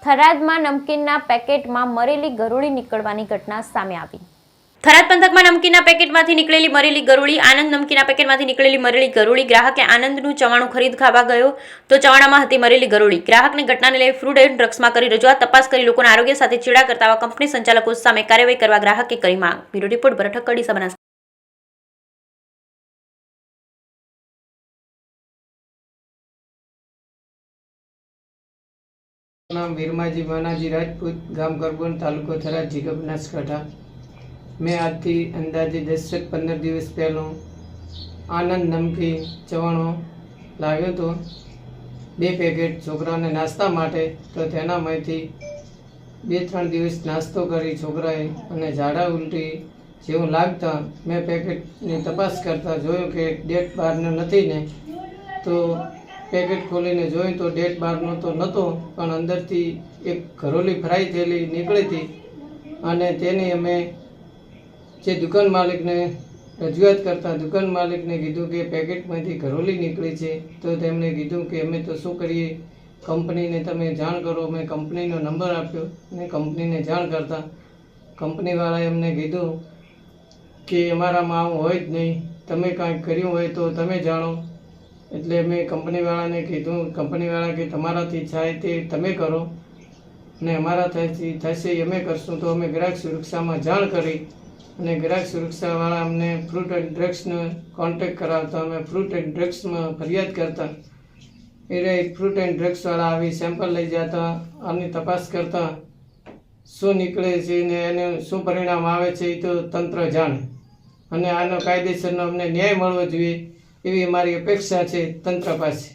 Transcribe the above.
થરાદમાં નમકીનના પેકેટમાં મરેલી ગરોળી નીકળવાની ઘટના સામે આવી। થરાદ પંથકમાં નમકીનના પેકેટમાંથી નીકળેલી મરેલી ગરોળી। આનંદ નમકીનના પેકેટમાંથી નીકળેલી મરેલી ગરોળી। ગ્રાહકે આનંદનું ચવાણું ખરીદ ખાવા ગયો તો ચવાણામાં હતી મરેલી ગરોળી। ગ્રાહકને ઘટનાને લઈ ફૂડ એન્ડ ડ્રગ્સમાં કરી રજૂઆત। તપાસ કરી લોકોના આરોગ્ય સાથે ચેડા કરતા આવા કંપની સંચાલકો સામે કાર્યવાહી કરવા ગ્રાહકે કરી માંગ। બ્યુરો રિપોર્ટ ભરત ઠક્કર, બનાસકાંઠા। नाम वीरमाजी मानाजी राजपूत, गाम करबोन, तालुको थराद, जिल्लो बनासकांठा। मैं आज थी अंदाजे 10 से 15 दिवस पहला आनंद नमकीन चवाणो लाव्यो तो 2 पेकेट छोकरा ने नास्ता माटे। तो तेना मांथी 2-3 दिवस नास्तो करी छोकराए अने झाड़ा उल्टी जेवुं लागता मैं पेकेटनी तपास करता जोयुं के डेट बहारनो नथी ने। तो पेकेट खोलीने जोई तो डेट बहारनो तो नतो पण अंदरथी एक घरोली फ्राई थेली निकળી હતી અને તેની અમે જે દુકાન માલિકને રજૂઆત કરતા દુકાન માલિકને કીધું કે પેકેટમાંથી ઘરોલી નીકળી છે। તો તેમણે કીધું કે અમે તો શું કરીએ, કંપનીને તમે જાણ કરો। મેં કંપનીનો નંબર આપ્યો અને કંપનીને જાણ કરતા કંપનીવાળાએ અમને કીધું કે અમારામાં આવું હોય જ નહીં, તમે કાંઈક કર્યું હોય તો તમે જાણો। એટલે મેં કંપનીવાળાને કીધું, કંપનીવાળા કે તમારાથી થાય તે તમે કરો અને અમારાથી થશે અમે કરશું। તો અમે ગ્રાહક સુરક્ષામાં જાણ કરી અને ગ્રાહક સુરક્ષાવાળા અમને ફ્રૂટ એન્ડ ડ્રગ્સનો કોન્ટેક્ટ કરાવતા અમે ફ્રૂટ એન્ડ ડ્રગ્સમાં ફરિયાદ કરતા। એ ફ્રૂટ એન્ડ ડ્રગ્સવાળા આવી સેમ્પલ લઈ જતા આની તપાસ કરતા શું નીકળે છે ને એને શું પરિણામ આવે છે એ તો તંત્ર જાણે અને આનો કાયદેસરનો અમને ન્યાય મળવો જોઈએ એવી અમારી અપેક્ષા છે તંત્ર પાસે।